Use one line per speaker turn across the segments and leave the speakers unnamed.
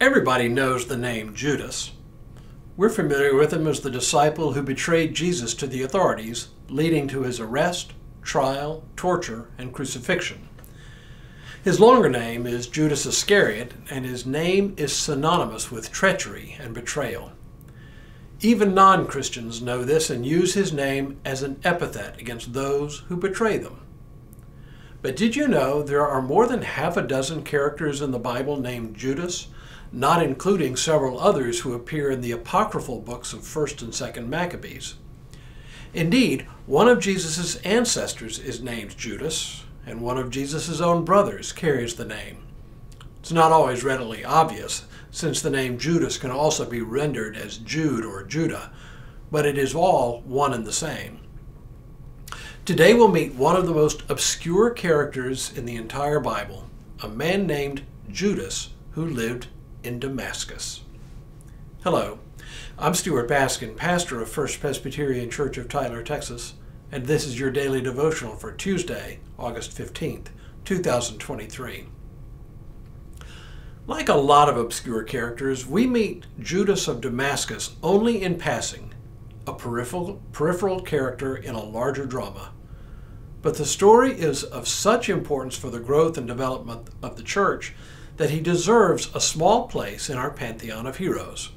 Everybody knows the name Judas. We're familiar with him as the disciple who betrayed Jesus to the authorities, leading to his arrest, trial, torture, and crucifixion. His longer name is Judas Iscariot, and his name is synonymous with treachery and betrayal. Even non-Christians know this and use his name as an epithet against those who betray them. But did you know there are more than half a dozen characters in the Bible named Judas, not including several others who appear in the apocryphal books of 1st and 2nd Maccabees? Indeed, one of Jesus' ancestors is named Judas, and one of Jesus' own brothers carries the name. It's not always readily obvious, since the name Judas can also be rendered as Jude or Judah, but it is all one and the same. Today we'll meet one of the most obscure characters in the entire Bible, a man named Judas who lived in Damascus. Hello, I'm Stuart Baskin, pastor of First Presbyterian Church of Tyler, Texas, and this is your daily devotional for Tuesday, August 15th, 2023. Like a lot of obscure characters, we meet Judas of Damascus only in passing, a peripheral character in a larger drama. But the story is of such importance for the growth and development of the church that he deserves a small place in our pantheon of heroes.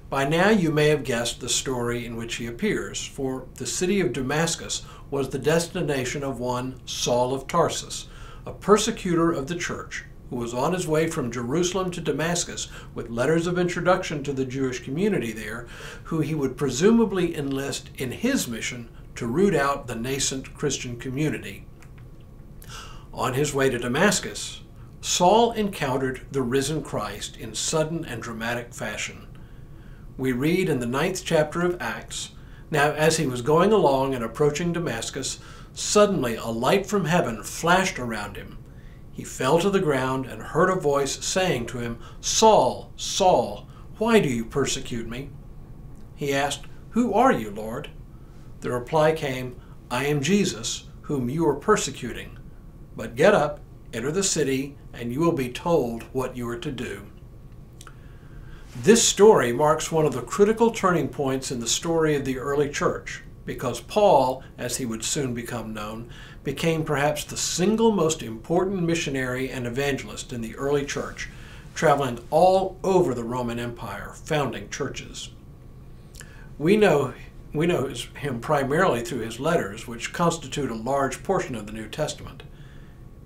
By now you may have guessed the story in which he appears, for the city of Damascus was the destination of one Saul of Tarsus, a persecutor of the church, who was on his way from Jerusalem to Damascus with letters of introduction to the Jewish community there, who he would presumably enlist in his mission to root out the nascent Christian community. On his way to Damascus, Saul encountered the risen Christ in sudden and dramatic fashion. We read in the 9th chapter of Acts, "Now as he was going along and approaching Damascus, suddenly a light from heaven flashed around him. He fell to the ground and heard a voice saying to him, 'Saul, Saul, why do you persecute me?' He asked, 'Who are you, Lord?' The reply came, 'I am Jesus, whom you are persecuting. But get up, enter the city, and you will be told what you are to do.'" This story marks one of the critical turning points in the story of the early church, because Paul, as he would soon become known, became perhaps the single most important missionary and evangelist in the early church, traveling all over the Roman Empire, founding churches. We know him primarily through his letters, which constitute a large portion of the New Testament.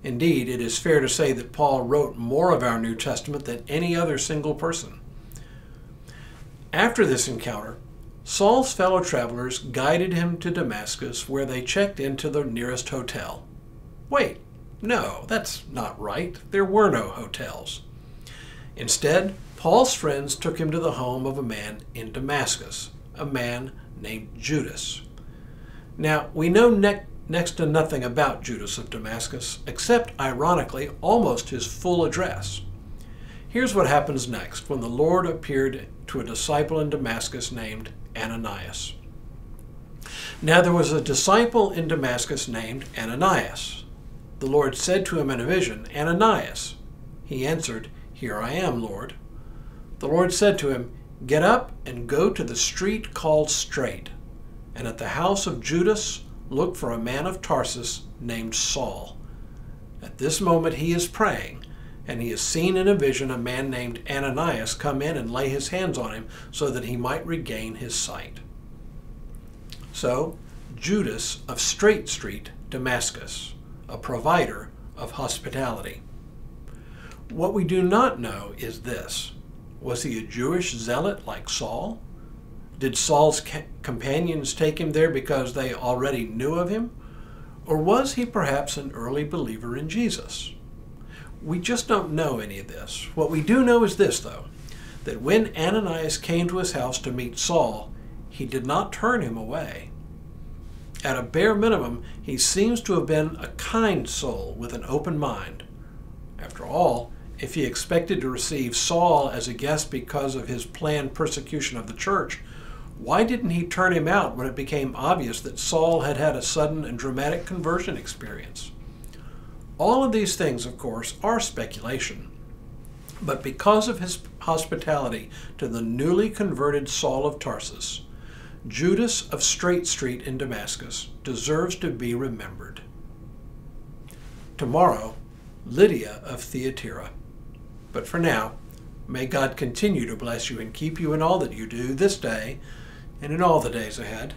Indeed, it is fair to say that Paul wrote more of our New Testament than any other single person. After this encounter, Saul's fellow travelers guided him to Damascus, where they checked into the nearest hotel. Wait, no, that's not right. There were no hotels. Instead, Paul's friends took him to the home of a man in Damascus, a man named Judas. Now, we know next to nothing about Judas of Damascus, except, ironically, almost his full address. Here's what happens next when the Lord appeared to a disciple in Damascus named Ananias. Now there was a disciple in Damascus named Ananias. The Lord said to him in a vision, "Ananias." He answered, "Here I am, Lord." The Lord said to him, "Get up and go to the street called Straight, and at the house of Judas look for a man of Tarsus named Saul. At this moment he is praying, and he has seen in a vision a man named Ananias come in and lay his hands on him so that he might regain his sight." So, Judas of Straight Street, Damascus, a provider of hospitality. What we do not know is this: was he a Jewish zealot like Saul? Did Saul's companions take him there because they already knew of him? Or was he perhaps an early believer in Jesus? We just don't know any of this. What we do know is this, though, that when Ananias came to his house to meet Saul, he did not turn him away. At a bare minimum, he seems to have been a kind soul with an open mind. After all, if he expected to receive Saul as a guest because of his planned persecution of the church, why didn't he turn him out when it became obvious that Saul had had a sudden and dramatic conversion experience? All of these things, of course, are speculation. But because of his hospitality to the newly converted Saul of Tarsus, Judas of Straight Street in Damascus deserves to be remembered. Tomorrow, Lydia of Thyatira. But for now, may God continue to bless you and keep you in all that you do this day and in all the days ahead.